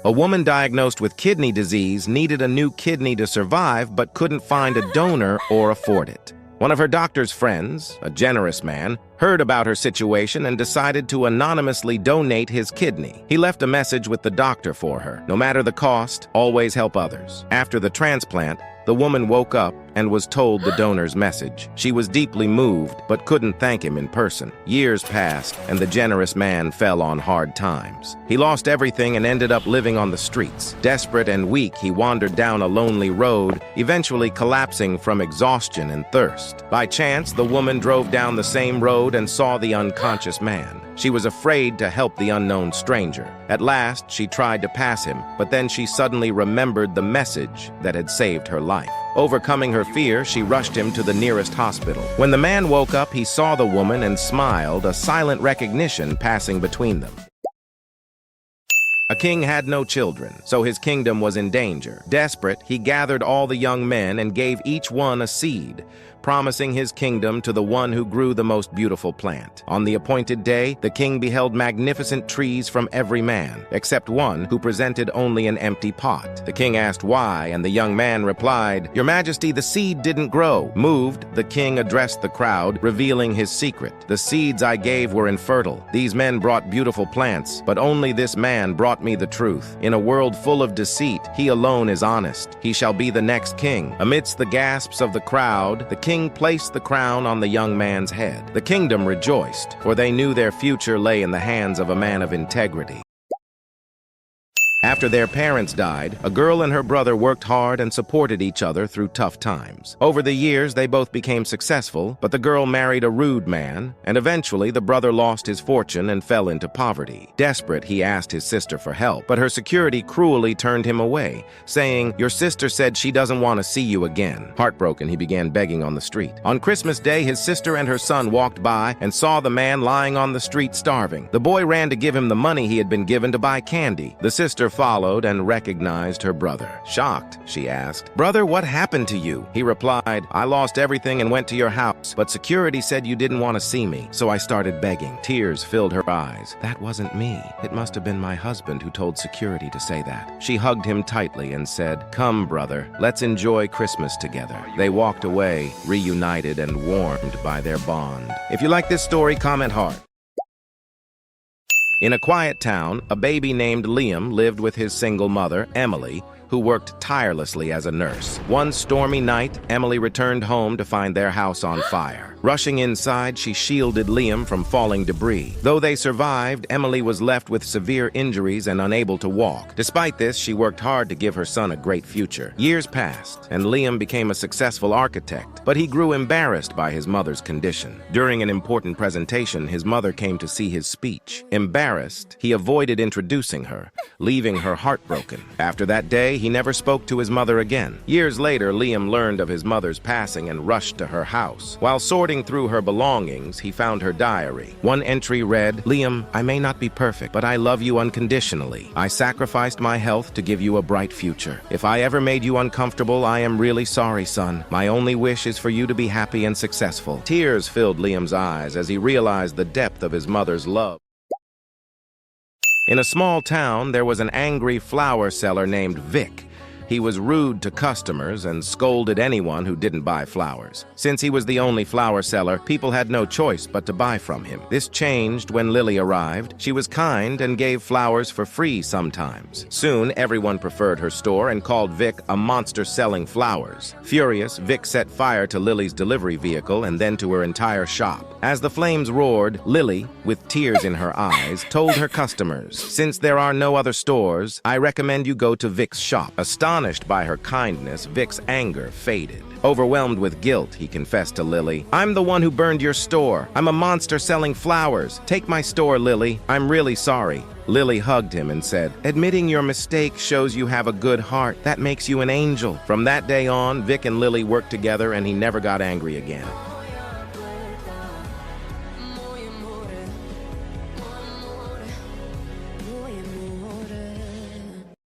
A woman diagnosed with kidney disease needed a new kidney to survive but couldn't find a donor or afford it. One of her doctor's friends, a generous man, heard about her situation and decided to anonymously donate his kidney. He left a message with the doctor for her. No matter the cost, always help others. After the transplant, the woman woke up and was told the donor's message. She was deeply moved, but couldn't thank him in person. Years passed, and the generous man fell on hard times. He lost everything and ended up living on the streets. Desperate and weak, he wandered down a lonely road, eventually collapsing from exhaustion and thirst. By chance, the woman drove down the same road and saw the unconscious man. She was afraid to help the unknown stranger. At last, she tried to pass him, but then she suddenly remembered the message that had saved her life. Overcoming her fear, she rushed him to the nearest hospital. When the man woke up, he saw the woman and smiled, a silent recognition passing between them. A king had no children, so his kingdom was in danger. Desperate, he gathered all the young men and gave each one a seed, promising his kingdom to the one who grew the most beautiful plant. On the appointed day, the king beheld magnificent trees from every man, except one who presented only an empty pot. The king asked why, and the young man replied, "Your Majesty, the seed didn't grow." Moved, the king addressed the crowd, revealing his secret. "The seeds I gave were infertile. These men brought beautiful plants, but only this man brought me the truth. In a world full of deceit, he alone is honest. He shall be the next king." Amidst the gasps of the crowd, the king placed the crown on the young man's head. The kingdom rejoiced, for they knew their future lay in the hands of a man of integrity. After their parents died, a girl and her brother worked hard and supported each other through tough times. Over the years, they both became successful, but the girl married a rude man, and eventually the brother lost his fortune and fell into poverty. Desperate, he asked his sister for help, but her security cruelly turned him away, saying, "Your sister said she doesn't want to see you again." Heartbroken, he began begging on the street. On Christmas Day, his sister and her son walked by and saw the man lying on the street starving. The boy ran to give him the money he had been given to buy candy. The sister followed and recognized her brother. Shocked, she asked, "Brother, what happened to you?" He replied, "I lost everything and went to your house, but security said you didn't want to see me, so I started begging." Tears filled her eyes. "That wasn't me. It must have been my husband who told security to say that." She hugged him tightly and said, "Come, brother, let's enjoy Christmas together." They walked away, reunited and warmed by their bond. If you like this story, comment hard. In a quiet town, a baby named Liam lived with his single mother, Emily, who worked tirelessly as a nurse. One stormy night, Emily returned home to find their house on fire. Rushing inside, she shielded Liam from falling debris. Though they survived, Emily was left with severe injuries and unable to walk. Despite this, she worked hard to give her son a great future. Years passed, and Liam became a successful architect, but he grew embarrassed by his mother's condition. During an important presentation, his mother came to see his speech. Embarrassed, he avoided introducing her, leaving her heartbroken. After that day, he never spoke to his mother again. Years later, Liam learned of his mother's passing and rushed to her house. While sorting through her belongings, he found her diary. One entry read, "Liam, I may not be perfect, but I love you unconditionally. I sacrificed my health to give you a bright future. If I ever made you uncomfortable, I am really sorry, son. My only wish is for you to be happy and successful." Tears filled Liam's eyes as he realized the depth of his mother's love. In a small town, there was an angry flower seller named Vic. He was rude to customers and scolded anyone who didn't buy flowers. Since he was the only flower seller, people had no choice but to buy from him. This changed when Lily arrived. She was kind and gave flowers for free sometimes. Soon, everyone preferred her store and called Vic a monster selling flowers. Furious, Vic set fire to Lily's delivery vehicle and then to her entire shop. As the flames roared, Lily, with tears in her eyes, told her customers, "Since there are no other stores, I recommend you go to Vic's shop." Astonished by her kindness, Vic's anger faded. Overwhelmed with guilt, he confessed to Lily, "I'm the one who burned your store. I'm a monster selling flowers. Take my store, Lily. I'm really sorry." Lily hugged him and said, "Admitting your mistake shows you have a good heart. That makes you an angel." From that day on, Vic and Lily worked together and he never got angry again.